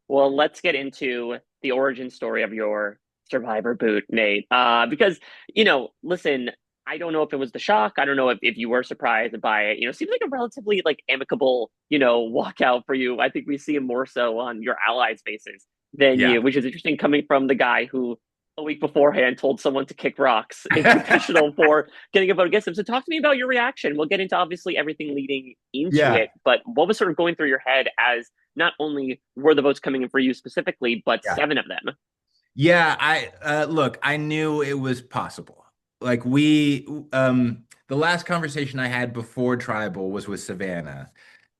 Well, let's get into the origin story of your Survivor boot, Nate. Because, listen, I don't know if it was the shock. I don't know if you were surprised by it. It seems like a relatively like amicable, walkout for you. I think we see it more so on your allies' faces than Yeah. you, which is interesting coming from the guy who a week beforehand told someone to kick rocks in confessional for getting a vote against him. So talk to me about your reaction. We'll get into obviously everything leading into Yeah. it, but what was sort of going through your head as not only were the votes coming in for you specifically, but Yeah. seven of them. Yeah, I look, I knew it was possible. Like the last conversation I had before Tribal was with Savannah,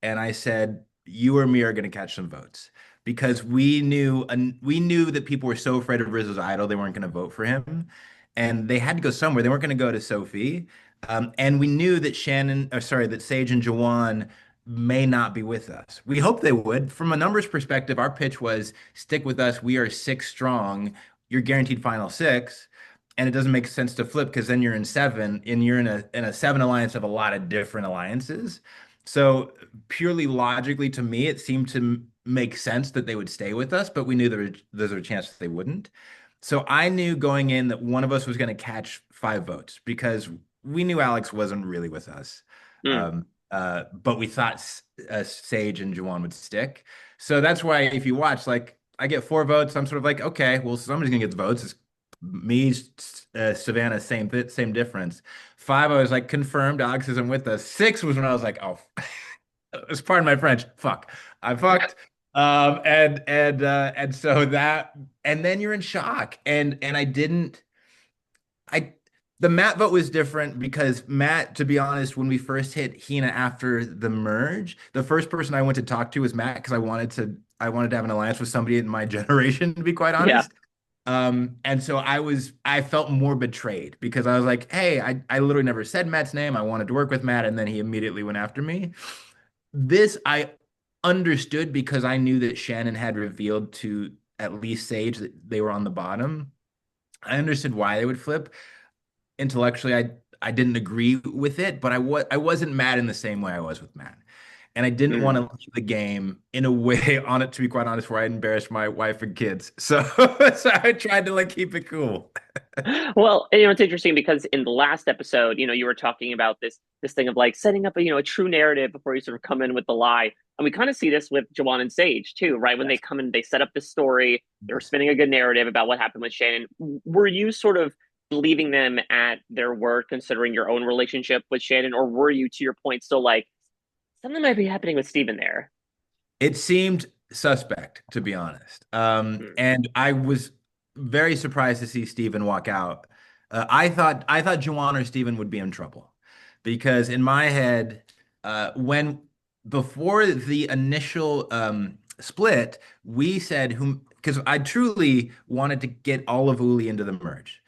and I said, you or me are going to catch some votes because we knew that people were so afraid of Rizzo's idol they weren't going to vote for him, and they had to go somewhere. They weren't going to go to Sophie, and we knew that that Sage and Jawan may not be with us. We hoped they would. From a numbers perspective, our pitch was stick with us. We are six strong. You're guaranteed final six. And it doesn't make sense to flip because then you're in seven and you're in a seven alliance of a lot of different alliances. So purely logically to me, it seemed to make sense that they would stay with us, but we knew there's a chance that they wouldn't. So I knew going in that one of us was going to catch five votes because we knew Alex wasn't really with us. Mm. But we thought Sage and Juwan would stick. So that's why if you watch, like I get four votes, I'm sort of like, okay, well, somebody's gonna get the votes. It's me, Savannah, same difference. Five, I was like, confirmed, Alex isn't with us. Six was when I was like, oh, it's part of my French. Fuck, I fucked. And so that, and then you're in shock, and I didn't. I the Matt vote was different because Matt, to be honest, when we first hit Hina after the merge, the first person I went to talk to was Matt because I wanted to have an alliance with somebody in my generation, to be quite Yeah. honest. And so I felt more betrayed because I was like, hey, I literally never said Matt's name. I wanted to work with Matt, and then he immediately went after me. This I understood because I knew that Shannon had revealed to at least Sage that they were on the bottom. I understood why they would flip intellectually I didn't agree with it, but I wasn't mad in the same way I was with Matt. And I didn't want Mm. to leave the game in a way on it, to be quite honest, where I embarrassed my wife and kids. So so I tried to like keep it cool. Well, it's interesting because in the last episode, you were talking about this thing of like setting up a true narrative before you sort of come in with the lie. And we kind of see this with Jawan and Sage too, right? When they Yes. come in, they set up this story, they're spinning a good narrative about what happened with Shannon. Were you sort of leaving them at their word considering your own relationship with Shannon, or were you, to your point, still like something might be happening with Steven there? It seemed suspect, to be honest. Mm. And I was very surprised to see Steven walk out. I thought Juwan or Steven would be in trouble because in my head, when before the initial split, we said whom because I truly wanted to get all of Uli into the merge,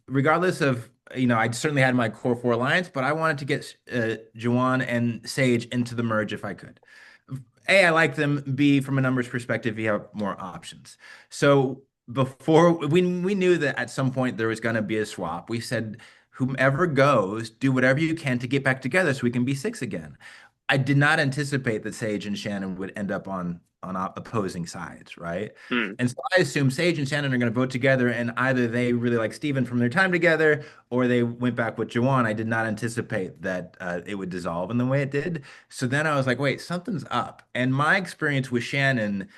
regardless of I certainly had my core four alliance, but I wanted to get Juwan and Sage into the merge if I could. A, I like them. B, from a numbers perspective, you have more options. So before we knew that at some point there was going to be a swap, we said, whomever goes, do whatever you can to get back together so we can be six again. I did not anticipate that Sage and Shannon would end up on opposing sides, right? Mm. And so I assume Sage and Shannon are going to vote together, and either they really like Steven from their time together, or they went back with Jawan. I did not anticipate that it would dissolve in the way it did. So then I was like, wait, something's up. And my experience with Shannon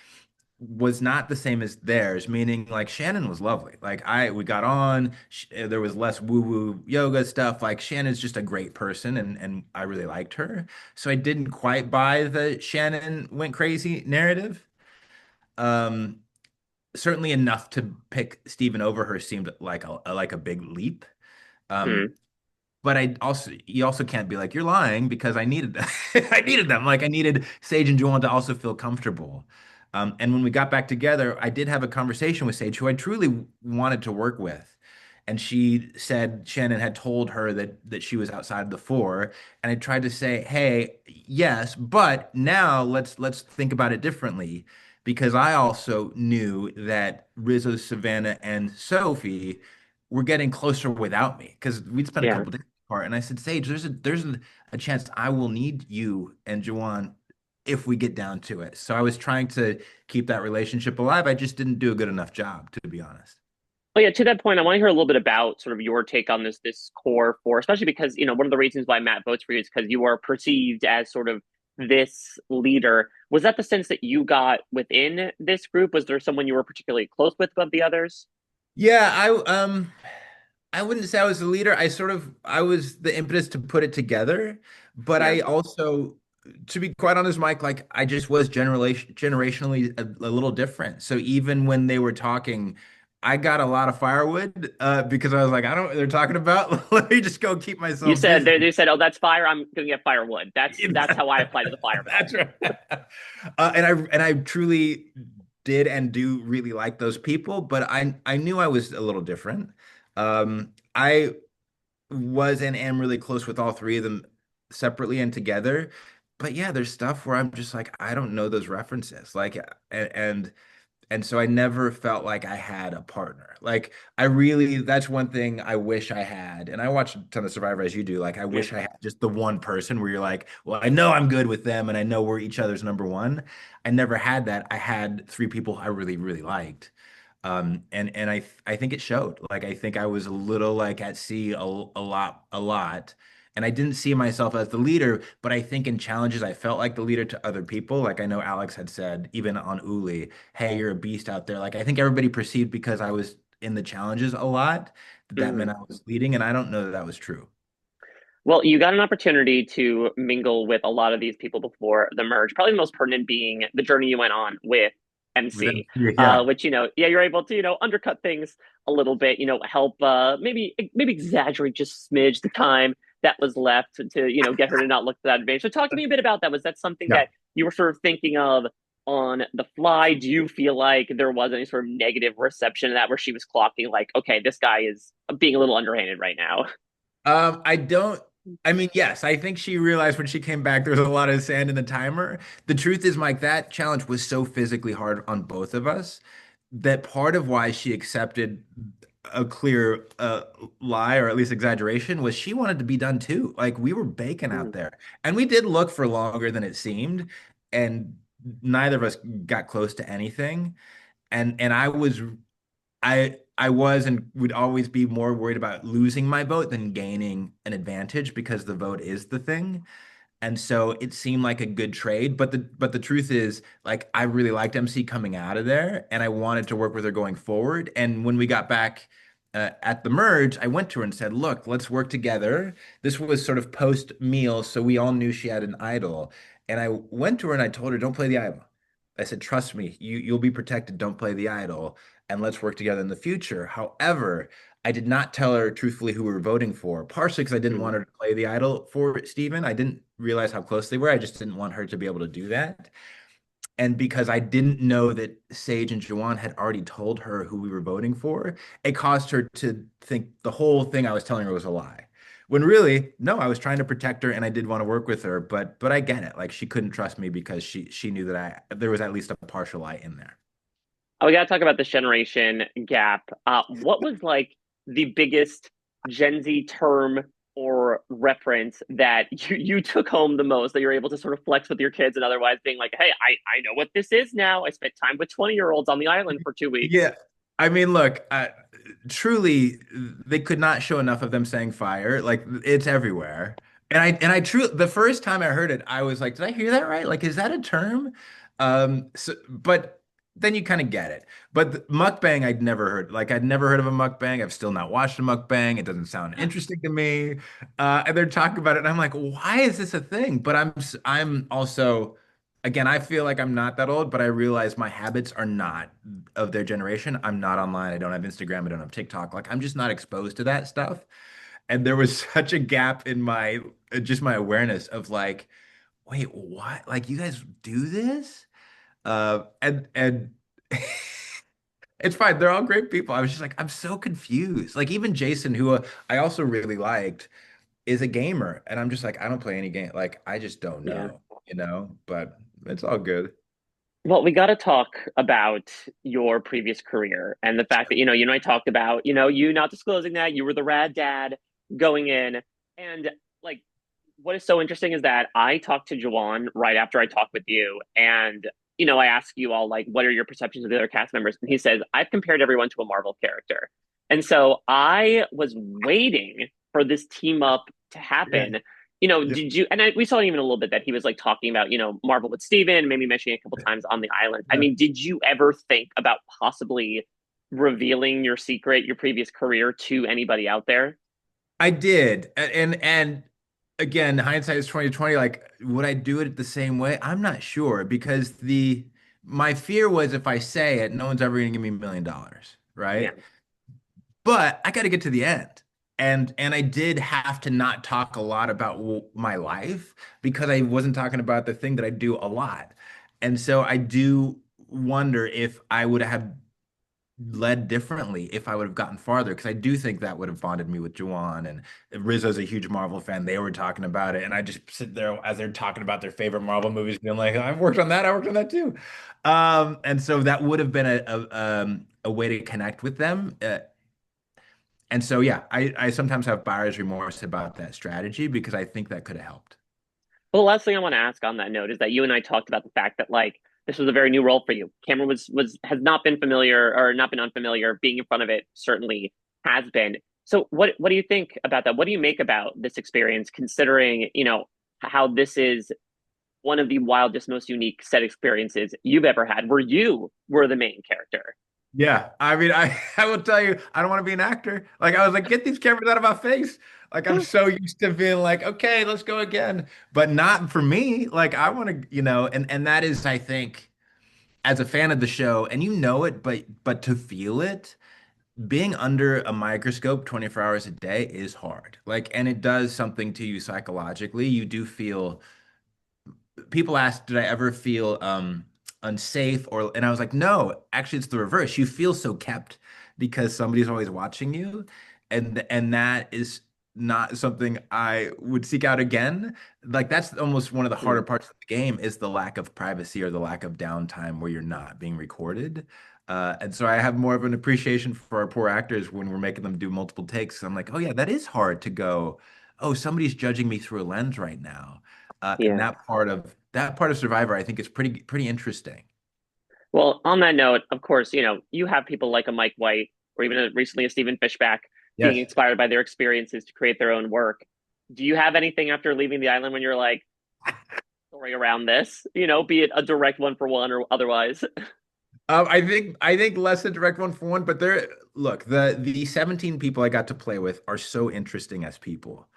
was not the same as theirs, meaning like Shannon was lovely. Like we got on, there was less woo-woo yoga stuff. Like Shannon's just a great person and I really liked her. So I didn't quite buy the Shannon went crazy narrative. Um, Certainly enough to pick Steven over her seemed like a big leap. Um, Mm. but you also can't be like, you're lying because I needed them. I needed them. Like I needed Sage and Juwan to also feel comfortable. And when we got back together, I did have a conversation with Sage, who I truly wanted to work with. And she said Shannon had told her that she was outside the four. And I tried to say, hey, yes, but now let's think about it differently. Because I also knew that Rizzo, Savannah, and Sophie were getting closer without me because we'd spent a Yeah. couple days apart. And I said, Sage, there's a chance I will need you and Jawan if we get down to it. So I was trying to keep that relationship alive. I just didn't do a good enough job, to be honest. Oh yeah, to that point, I want to hear a little bit about sort of your take on this core four, especially because, one of the reasons why Matt votes for you is because you are perceived as sort of this leader. Was that the sense that you got within this group? Was there someone you were particularly close with above the others? Yeah, I wouldn't say I was the leader. I was the impetus to put it together, but Yeah. I also, to be quite honest, Mike, like I just was generationally a little different. So even when they were talking, I got a lot of firewood because I was like, I don't know what they're talking about. Let me just go keep You myself said busy. they said, "Oh, that's fire. I'm gonna get firewood." That's how I apply to the fire belt. That's right. And I truly did and do really like those people, but I knew I was a little different. I was and am really close with all three of them separately and together. But yeah, there's stuff where I'm just like, I don't know those references. Like, and so I never felt like I had a partner. Like I really, that's one thing I wish I had. And I watch a ton of Survivor as you do. Like I Yeah. wish I had just the one person where you're like, well, I know I'm good with them and I know we're each other's number one. I never had that. I had three people I really, really liked. And I think it showed. Like I think I was a little like at sea a lot. And I didn't see myself as the leader, but I think in challenges I felt like the leader to other people. Like I know Alex had said, even on Uli, hey, you're a beast out there. Like I think everybody perceived because I was in the challenges a lot, that meant Mhm. I was leading, and I don't know that that was true. Well, you got an opportunity to mingle with a lot of these people before the merge. Probably the most pertinent being the journey you went on with With MC, yeah. which yeah, you're able to undercut things a little bit. Help maybe exaggerate just a smidge the time that was left to get her to not look for that advantage. So talk to me a bit about that. Was that something Yeah. that you were sort of thinking of on the fly? Do you feel like there was any sort of negative reception of that where she was clocking like, okay, this guy is being a little underhanded right now? I don't. I mean, yes, I think she realized when she came back there was a lot of sand in the timer. The truth is, Mike, that challenge was so physically hard on both of us that part of why she accepted a clear lie or at least exaggeration was she wanted to be done too. Like we were baking out there, and we did look for longer than it seemed, and neither of us got close to anything. And I was and would always be more worried about losing my vote than gaining an advantage because the vote is the thing. And so it seemed like a good trade, but the truth is, like I really liked MC coming out of there, and I wanted to work with her going forward. And when we got back at the merge, I went to her and said, "Look, let's work together." This was sort of post meal, so we all knew she had an idol. And I went to her and I told her, "Don't play the idol." I said, "Trust me, you'll be protected. Don't play the idol, and let's work together in the future." However, I did not tell her truthfully who we were voting for, partially because I didn't want Mm-hmm. her to play the idol for Steven. I didn't realize how close they were. I just didn't want her to be able to do that. And because I didn't know that Sage and Juwan had already told her who we were voting for, it caused her to think the whole thing I was telling her was a lie. When really, no, I was trying to protect her and I did want to work with her, but I get it. Like she couldn't trust me because she knew that there was at least a partial lie in there. Oh, we got to talk about this generation gap. What was like the biggest Gen Z term or reference that you took home the most that you're able to sort of flex with your kids and otherwise being like, hey, I know what this is now. I spent time with 20-year-olds on the island for 2 weeks. Yeah. I mean, look, truly, they could not show enough of them saying fire. Like it's everywhere. And I truly, the first time I heard it, I was like, did I hear that right? Like, is that a term? But then you kind of get it. But mukbang, I'd never heard. Like, I'd never heard of a mukbang. I've still not watched a mukbang. It doesn't sound interesting to me. And they're talking about it, and I'm like, why is this a thing? But I'm also again, I feel like I'm not that old, but I realize my habits are not of their generation. I'm not online. I don't have Instagram. I don't have TikTok. Like I'm just not exposed to that stuff. And there was such a gap in my just my awareness of like, wait, what? Like you guys do this? And it's fine. They're all great people. I was just like, I'm so confused. Like even Jason, who I also really liked, is a gamer, and I'm just like, I don't play any game. Like I just don't Yeah. know. But it's all good. Well, we got to talk about your previous career and the fact that, I talked about, you not disclosing that you were the rad dad going in and like what is so interesting is that I talked to Jawan right after I talked with you, and I ask you all like, what are your perceptions of the other cast members? And he says, I've compared everyone to a Marvel character. And so I was waiting for this team up to Yeah. happen. Yeah. Did you? And we saw even a little bit that he was like talking about, Marvel with Steven, maybe mentioning a couple times on the island. I Yeah. mean, did you ever think about possibly revealing your secret, your previous career to anybody out there? I did. And again, hindsight is 2020. Like, would I do it the same way? I'm not sure because the my fear was if I say it, no one's ever gonna give me $1 million, Yeah. right? But I got to get to the end. And I did have to not talk a lot about my life because I wasn't talking about the thing that I do a lot. And so I do wonder if I would have led differently if I would have gotten farther because I do think that would have bonded me with Juwan and Rizzo's a huge Marvel fan. They were talking about it, and I just sit there as they're talking about their favorite Marvel movies, being like, "I've worked on that. I worked on that too." And so that would have been a way to connect with them. And so, yeah, I sometimes have buyer's remorse about that strategy because I think that could have helped. Well, the last thing I want to ask on that note is that you and I talked about the fact that like this was a very new role for you. Cameron was has not been familiar or not been unfamiliar. Being in front of it certainly has been. So what do you think about that? What do you make about this experience, considering, how this is one of the wildest, most unique set experiences you've ever had, where you were the main character? Yeah, I mean, I will tell you, I don't want to be an actor. Like I was like, get these cameras out of my face. Like I'm so used to being like, okay, let's go again. But not for me. Like I want to, and that is, I think, as a fan of the show, and you know it, but to feel it, being under a microscope 24 hours a day is hard. Like, and it does something to you psychologically. You do feel people ask, did I ever feel unsafe or and I was like, no, actually it's the reverse. You feel so kept because somebody's always watching you. And that is not something I would seek out again. Like that's almost one of the harder Mm, parts of the game is the lack of privacy or the lack of downtime where you're not being recorded. And so I have more of an appreciation for our poor actors when we're making them do multiple takes. I'm like, oh yeah, that is hard to go, oh, somebody's judging me through a lens right now. And yeah. that part of Survivor, I think is pretty interesting. Well, on that note, of course, you have people like a Mike White or even recently a Stephen Fishback being Yes. inspired by their experiences to create their own work. Do you have anything after leaving the island when you're like, story around this, be it a direct one for one or otherwise? I think less than direct one for one, but look, the 17 people I got to play with are so interesting as people.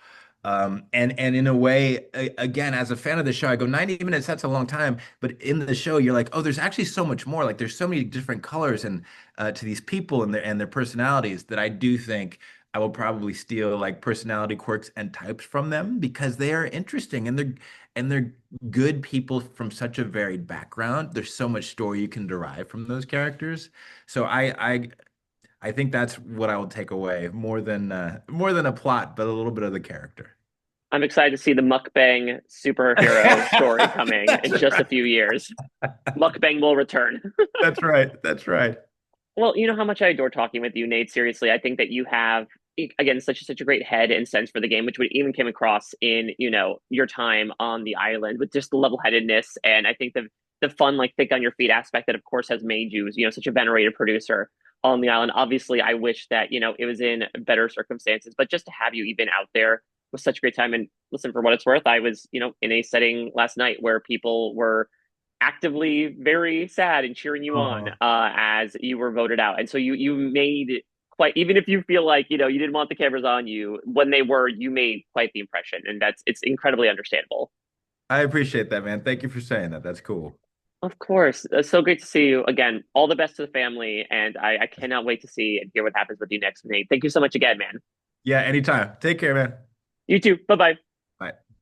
And in a way, again, as a fan of the show, I go 90 minutes, that's a long time. But in the show, you're like, oh, there's actually so much more. Like there's so many different colors and to these people and their personalities that I do think I will probably steal like personality quirks and types from them because they are interesting and they're good people from such a varied background. There's so much story you can derive from those characters. So I think that's what I will take away more than a plot, but a little bit of the character. I'm excited to see the mukbang superhero story coming That's in just a right. few years. Mukbang will return. That's right. That's right. Well, you know how much I adore talking with you, Nate. Seriously, I think that you have, again, such a great head and sense for the game, which would even came across in, your time on the island with just the level-headedness, and I think the fun, like think on your feet aspect that, of course, has made you, such a venerated producer on the island. Obviously, I wish that it was in better circumstances, but just to have you even out there was such a great time. And listen, for what it's worth, I was, in a setting last night where people were actively very sad and cheering you on Oh, as you were voted out. And so you made quite, even if you feel like you didn't want the cameras on you when they were, you made quite the impression, and it's incredibly understandable. I appreciate that, man. Thank you for saying that. That's cool. Of course, it's so great to see you again. All the best to the family, and I cannot wait to see and hear what happens with you next, Nate. Thank you so much again, man. Yeah, anytime. Take care, man. You too. Bye bye.